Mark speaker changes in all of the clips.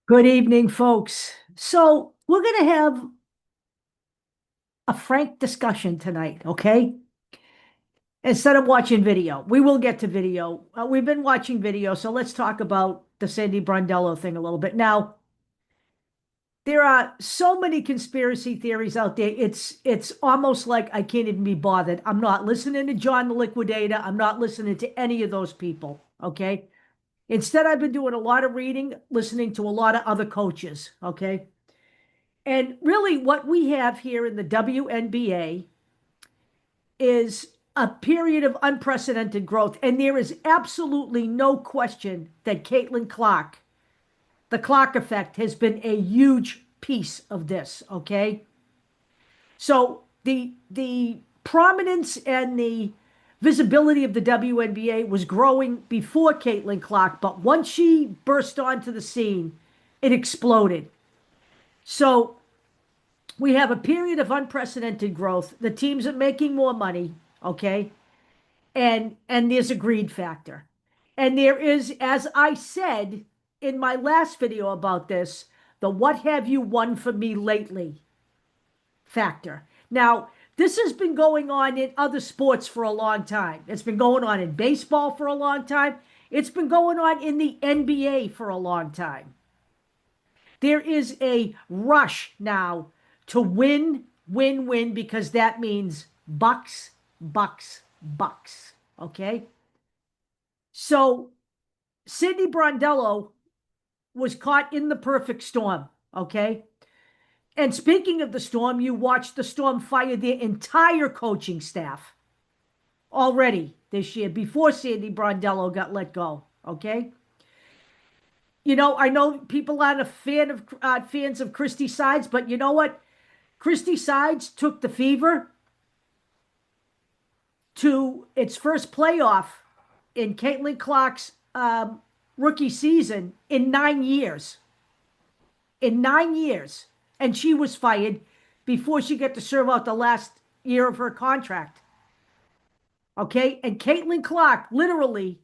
Speaker 1: Good evening, folks. So, we're going to have a frank discussion tonight, okay? Instead of watching video, we will get to video. We've been watching video, so let's talk about the Sandy Brondello thing a little bit. Now, there are so many conspiracy theories out there. It's almost like I can't even be bothered. I'm not listening to John the Liquidator. I'm not listening to any of those people, okay? Instead, I've been doing a lot of reading, listening to a lot of other coaches, okay? And really, what we have here in the WNBA is a period of unprecedented growth. And there is absolutely no question that Caitlin Clark, the Clark effect, has been a huge piece of this. Okay. So the prominence and the visibility of the WNBA was growing before Caitlin Clark, but once she burst onto the scene, it exploded. So we have a period of unprecedented growth. The teams are making more money, okay? And there's a greed factor. And there is, as I said in my last video about this, the what have you won for me lately factor. Now, this has been going on in other sports for a long time. It's been going on in baseball for a long time. It's been going on in the NBA for a long time. There is a rush now to win, win, win, because that means bucks, bucks, bucks. Okay? So Sidney Brondello was caught in the perfect storm. Okay? And speaking of the storm, you watched the storm fire their entire coaching staff already this year before Sandy Brondello got let go. Okay? I know people aren't a fan of fans of Christy Sides, but you know what? Christy Sides took the Fever to its first playoff in Caitlin Clark's rookie season in 9 years. In 9 years. And she was fired before she got to serve out the last year of her contract. Okay? And Caitlin Clark literally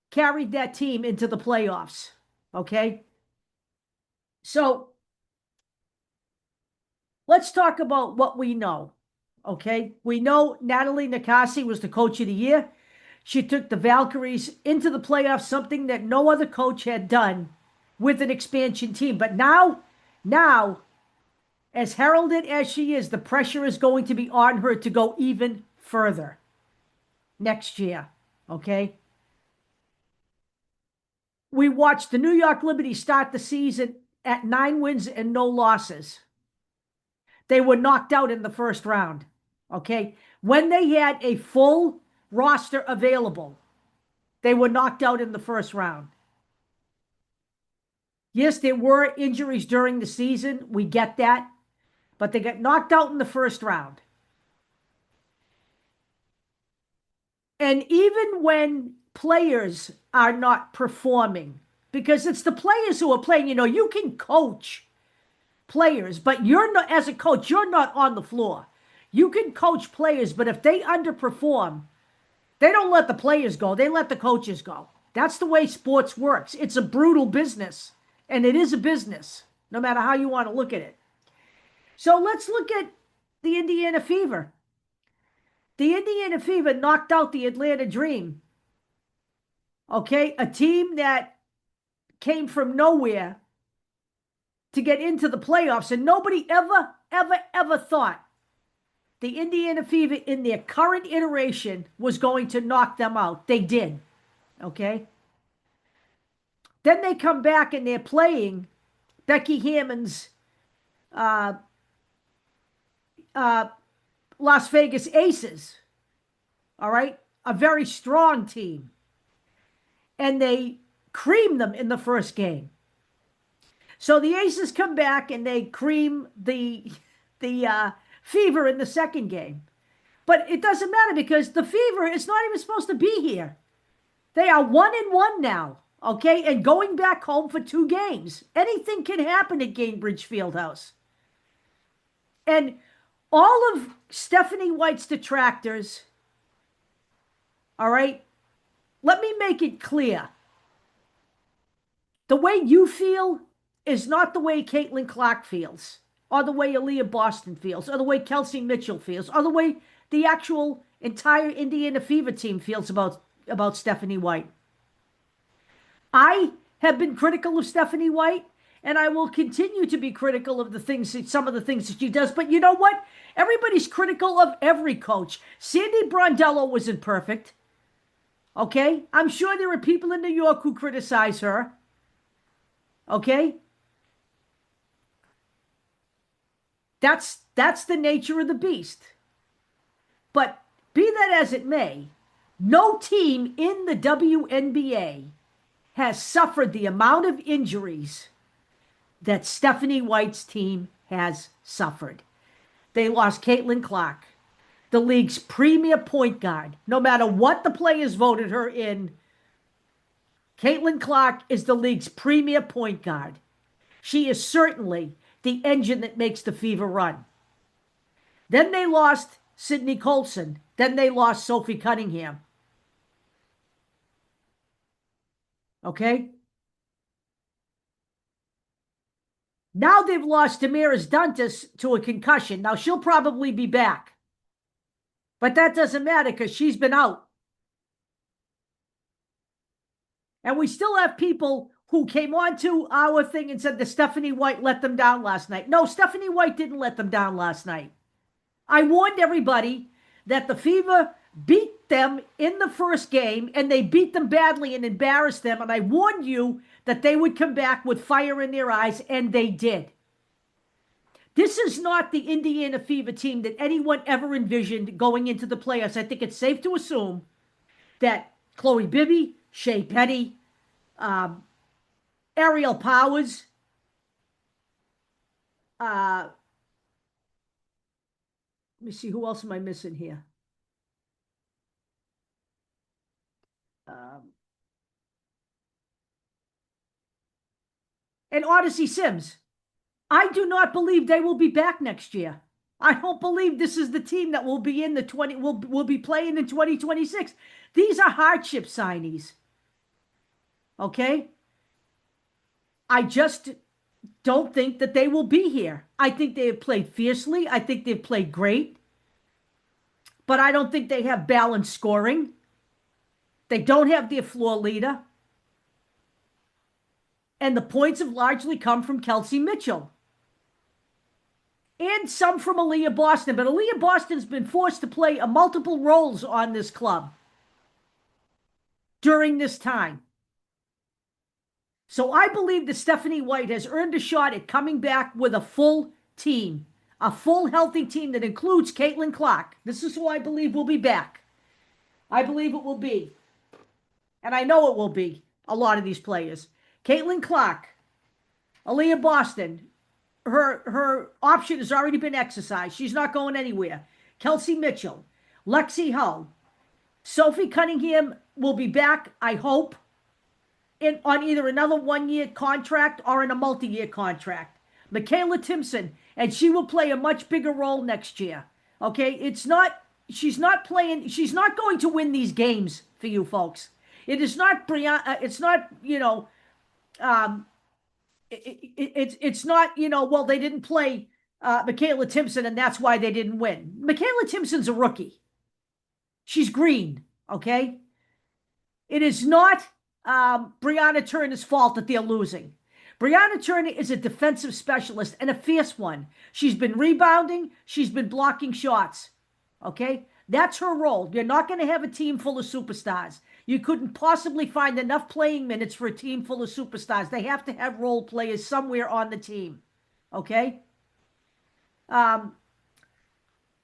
Speaker 1: carried that team into the playoffs. Okay? So let's talk about what we know. Okay? We know Natalie Nakasi was the coach of the year. She took the Valkyries into the playoffs, something that no other coach had done with an expansion team. But now, as heralded as she is, the pressure is going to be on her to go even further next year. Okay? We watched the New York Liberty start the season at 9 wins and no losses. They were knocked out in the first round. Okay? When they had a full roster available, they were knocked out in the first round. Yes, there were injuries during the season. We get that. But they got knocked out in the first round. And even when players are not performing, because it's the players who are playing, you can coach players, but you're not, as a coach, you're not on the floor. You can coach players, but if they underperform, they don't let the players go. They let the coaches go. That's the way sports works. It's a brutal business, and it is a business, no matter how you want to look at it. So let's look at the Indiana Fever. The Indiana Fever knocked out the Atlanta Dream. Okay, a team that came from nowhere to get into the playoffs, and nobody ever thought the Indiana Fever in their current iteration was going to knock them out. They did. Okay. Then they come back and they're playing Becky Hammond's uh, uh, Las Vegas Aces. All right. A very strong team. And they cream them in the first game. So the Aces come back and they cream the Fever in the second game. But it doesn't matter because the Fever is not even supposed to be here. They are 1-1 now, okay? And going back home for 2 games. Anything can happen at Gainbridge Fieldhouse. And all of Stephanie White's detractors, all right, let me make it clear. The way you feel is not the way Caitlin Clark feels, or the way Aaliyah Boston feels, or the way Kelsey Mitchell feels, or the way the actual entire Indiana Fever team feels about Stephanie White. I have been critical of Stephanie White, and I will continue to be critical of some of the things that she does. But you know what? Everybody's critical of every coach. Sandy Brondello wasn't perfect. Okay? I'm sure there are people in New York who criticize her. Okay? That's the nature of the beast. But be that as it may, no team in the WNBA has suffered the amount of injuries that Stephanie White's team has suffered. They lost Caitlin Clark, the league's premier point guard. No matter what the players voted her in, Caitlin Clark is the league's premier point guard. She is certainly the engine that makes the Fever run. Then they lost Sydney Colson. Then they lost Sophie Cunningham. Okay? Now they've lost Damaris Dantas to a concussion. Now she'll probably be back. But that doesn't matter because she's been out. And we still have people who came on to our thing and said that Stephanie White let them down last night. No, Stephanie White didn't let them down last night. I warned everybody that the Fever beat them in the first game, and they beat them badly and embarrassed them. And I warned you that they would come back with fire in their eyes, and they did. This is not the Indiana Fever team that anyone ever envisioned going into the playoffs. I think it's safe to assume that Chloe Bibby, Shea Petty, Ariel Powers, let me see, who else am I missing here? And Odyssey Sims. I do not believe they will be back next year. I don't believe this is the team that will be in the will be playing in 2026. These are hardship signees. Okay? I just don't think that they will be here. I think they have played fiercely. I think they've played great. But I don't think they have balanced scoring. They don't have their floor leader. And the points have largely come from Kelsey Mitchell. And some from Aaliyah Boston. But Aaliyah Boston's been forced to play multiple roles on this club during this time. So I believe that Stephanie White has earned a shot at coming back with a full team. A full, healthy team that includes Caitlin Clark. This is who I believe will be back. I believe it will be. And I know it will be, a lot of these players. Caitlin Clark, Aaliyah Boston, her option has already been exercised. She's not going anywhere. Kelsey Mitchell, Lexi Hull, Sophie Cunningham will be back, I hope, on either another one-year contract or in a multi-year contract. Michaela Timpson, and she will play a much bigger role next year. Okay, she's not going to win these games for you folks. It is not Brianna, it's not, it's not, well, they didn't play Michaela Timpson and that's why they didn't win. Michaela Timpson's a rookie. She's green, okay? It is not Brianna Turner's fault that they're losing. Brianna Turner is a defensive specialist and a fierce one. She's been rebounding. She's been blocking shots. Okay? That's her role. You're not going to have a team full of superstars. You couldn't possibly find enough playing minutes for a team full of superstars. They have to have role players somewhere on the team. Okay? Damaris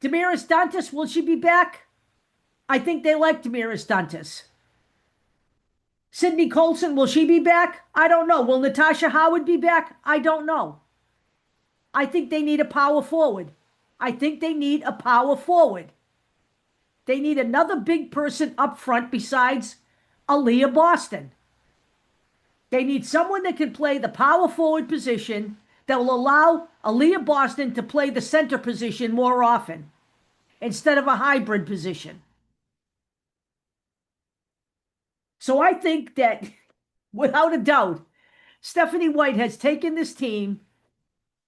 Speaker 1: Dantas, will she be back? I think they like Damaris Dantas. Sydney Colson, will she be back? I don't know. Will Natasha Howard be back? I don't know. I think they need a power forward. I think they need a power forward. They need another big person up front besides Aaliyah Boston. They need someone that can play the power forward position that will allow Aaliyah Boston to play the center position more often instead of a hybrid position. So I think that, without a doubt, Stephanie White has taken this team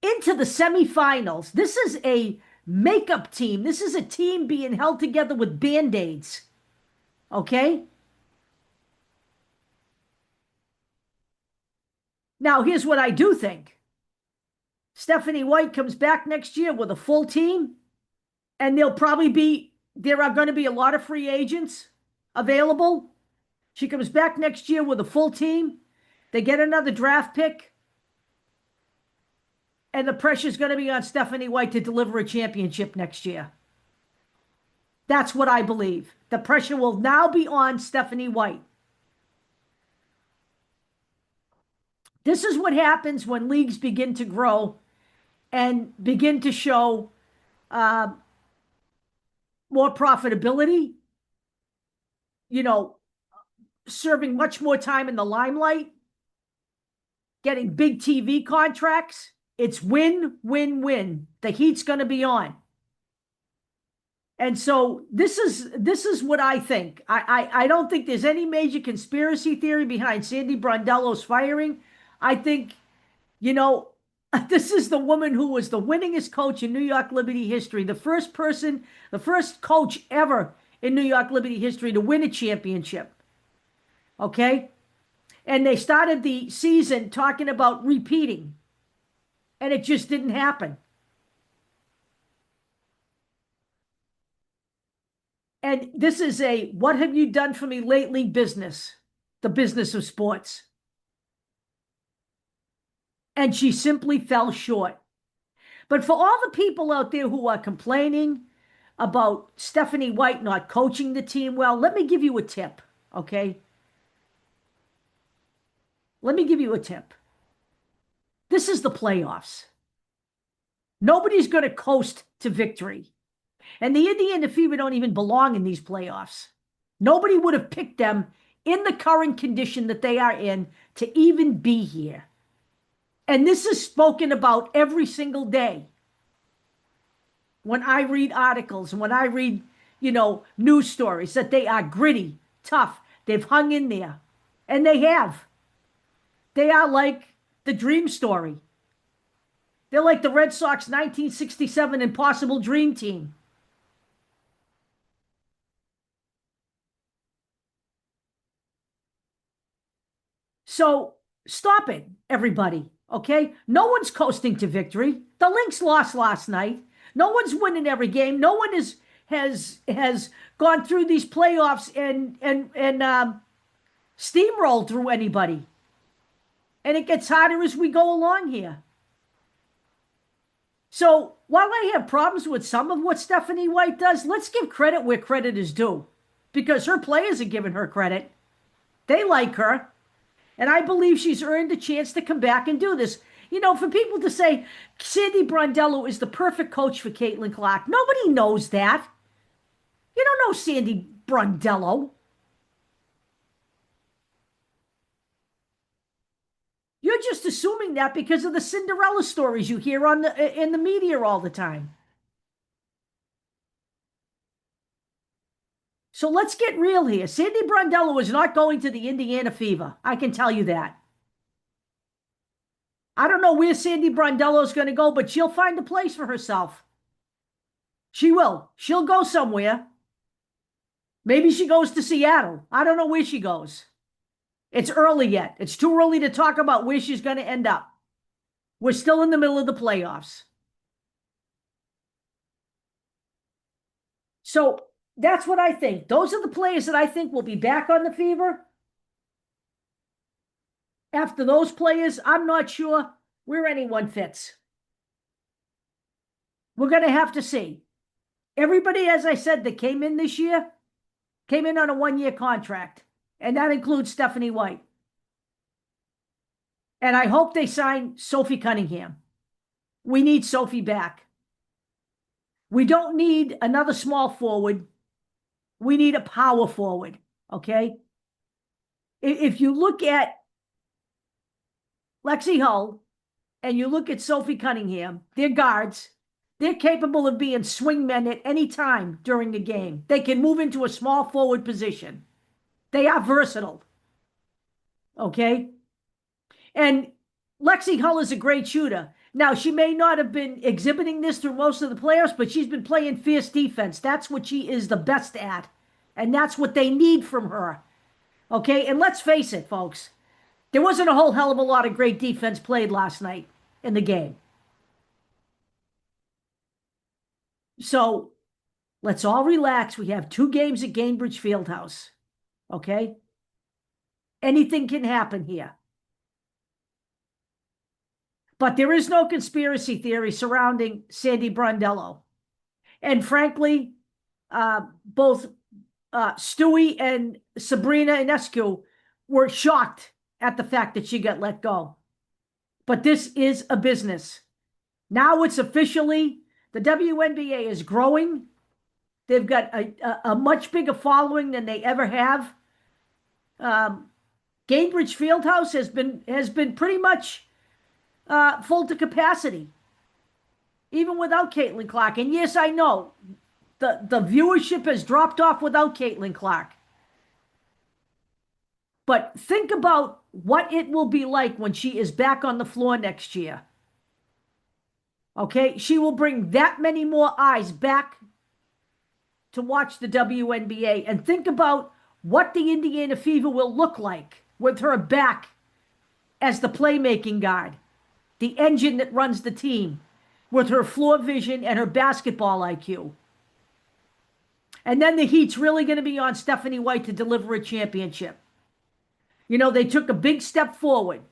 Speaker 1: into the semifinals. This is a makeup team. This is a team being held together with band-aids. Okay? Now, here's what I do think. Stephanie White comes back next year with a full team, and there are going to be a lot of free agents available. She comes back next year with a full team. They get another draft pick, and the pressure's going to be on Stephanie White to deliver a championship next year. That's what I believe. The pressure will now be on Stephanie White. This is what happens when leagues begin to grow and begin to show uh, more profitability, you know, serving much more time in the limelight, getting big TV contracts. It's win, win, win. The heat's going to be on. And so this is what I think. I don't think there's any major conspiracy theory behind Sandy Brondello's firing. I think, you know, this is the woman who was the winningest coach in New York Liberty history, the first coach ever in New York Liberty history to win a championship. Okay? And they started the season talking about repeating, and it just didn't happen. And this is a what have you done for me lately business, the business of sports. And she simply fell short. But for all the people out there who are complaining about Stephanie White not coaching the team well, let me give you a tip, okay? Let me give you a tip. This is the playoffs. Nobody's going to coast to victory. And the Indiana Fever don't even belong in these playoffs. Nobody would have picked them in the current condition that they are in to even be here. And this is spoken about every single day. When I read articles, when I read, news stories, that they are gritty, tough. They've hung in there. And they have. They are like the dream story. They're like the Red Sox 1967 Impossible Dream Team. So stop it, everybody, okay? No one's coasting to victory. The Lynx lost last night. No one's winning every game. No one has gone through these playoffs and steamrolled through anybody. And it gets harder as we go along here. So while I have problems with some of what Stephanie White does, let's give credit where credit is due. Because her players are giving her credit. They like her. And I believe she's earned a chance to come back and do this. For people to say Sandy Brondello is the perfect coach for Caitlin Clark, nobody knows that. You don't know Sandy Brondello. You're just assuming that because of the Cinderella stories you hear in the media all the time. So let's get real here. Sandy Brondello is not going to the Indiana Fever. I can tell you that. I don't know where Sandy Brondello is going to go, but she'll find a place for herself. She will. She'll go somewhere. Maybe she goes to Seattle. I don't know where she goes. It's early yet. It's too early to talk about where she's going to end up. We're still in the middle of the playoffs. So that's what I think. Those are the players that I think will be back on the Fever. After those players, I'm not sure where anyone fits. We're going to have to see. Everybody, as I said, that came in this year, came in on a one-year contract. And that includes Stephanie White. And I hope they sign Sophie Cunningham. We need Sophie back. We don't need another small forward. We need a power forward, okay? If you look at Lexi Hull and you look at Sophie Cunningham, they're guards. They're capable of being swingmen at any time during the game. They can move into a small forward position. They are versatile, okay? And Lexi Hull is a great shooter. Now, she may not have been exhibiting this through most of the playoffs, but she's been playing fierce defense. That's what she is the best at. And that's what they need from her. Okay? And let's face it, folks. There wasn't a whole hell of a lot of great defense played last night in the game. So let's all relax. We have 2 games at Gainbridge Fieldhouse. Okay? Anything can happen here. But there is no conspiracy theory surrounding Sandy Brondello. And frankly, both Stewie and Sabrina Ionescu were shocked at the fact that she got let go. But this is a business. Now it's officially, the WNBA is growing. They've got a much bigger following than they ever have. Gainbridge Fieldhouse has been pretty much full to capacity, even without Caitlin Clark. And yes, I know the viewership has dropped off without Caitlin Clark. But think about what it will be like when she is back on the floor next year. Okay, she will bring that many more eyes back to watch the WNBA. And think about what the Indiana Fever will look like with her back as the playmaking guard, the engine that runs the team, with her floor vision and her basketball IQ. And then the heat's really going to be on Stephanie White to deliver a championship. You know, they took a big step forward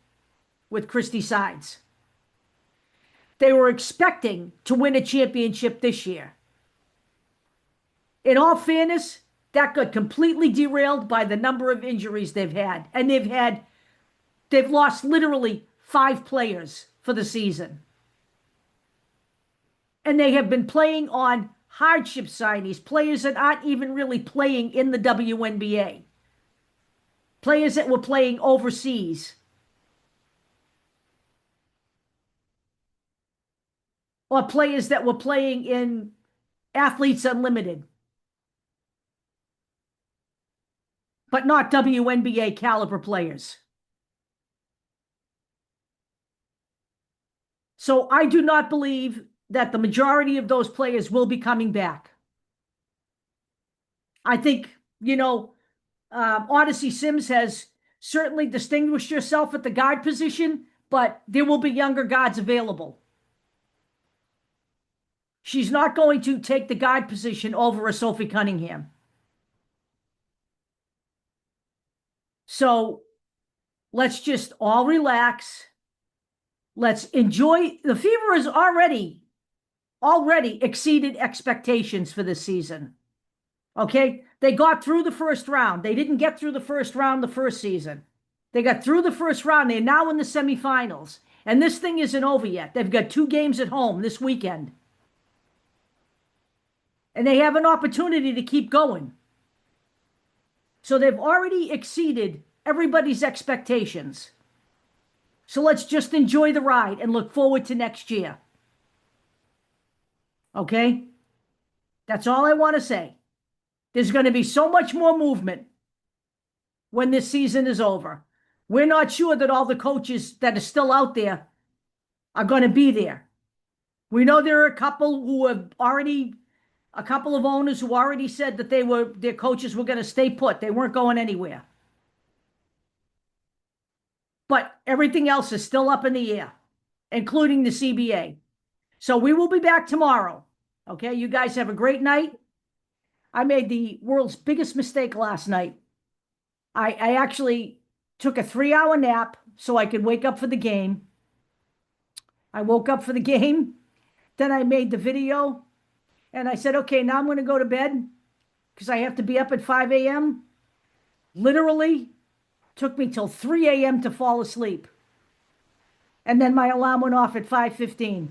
Speaker 1: with Christy Sides. They were expecting to win a championship this year. In all fairness, that got completely derailed by the number of injuries they've had. And they've lost literally 5 players for the season. And they have been playing on hardship signees, players that aren't even really playing in the WNBA. Players that were playing overseas. Or players that were playing in Athletes Unlimited. But not WNBA caliber players. So I do not believe that the majority of those players will be coming back. I think, Odyssey Sims has certainly distinguished herself at the guard position, but there will be younger guards available. She's not going to take the guard position over a Sophie Cunningham. So let's just all relax. Let's enjoy. The Fever has already exceeded expectations for this season. Okay? They got through the first round. They didn't get through the first round the first season. They got through the first round. They're now in the semifinals. And this thing isn't over yet. They've got 2 games at home this weekend. And they have an opportunity to keep going. So they've already exceeded everybody's expectations. So let's just enjoy the ride and look forward to next year. Okay? That's all I want to say. There's going to be so much more movement when this season is over. We're not sure that all the coaches that are still out there are going to be there. We know there are a couple of owners who already said that their coaches were going to stay put. They weren't going anywhere. But everything else is still up in the air, including the CBA. So we will be back tomorrow. Okay, you guys have a great night. I made the world's biggest mistake last night. I actually took a 3-hour nap so I could wake up for the game. I woke up for the game. Then I made the video. And I said, okay, now I'm going to go to bed because I have to be up at 5 a.m. Literally took me till 3 a.m. to fall asleep. And then my alarm went off at 5:15.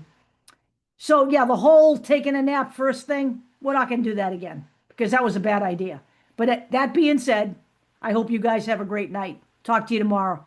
Speaker 1: So yeah, the whole taking a nap first thing, we're not going to do that again because that was a bad idea. But that being said, I hope you guys have a great night. Talk to you tomorrow.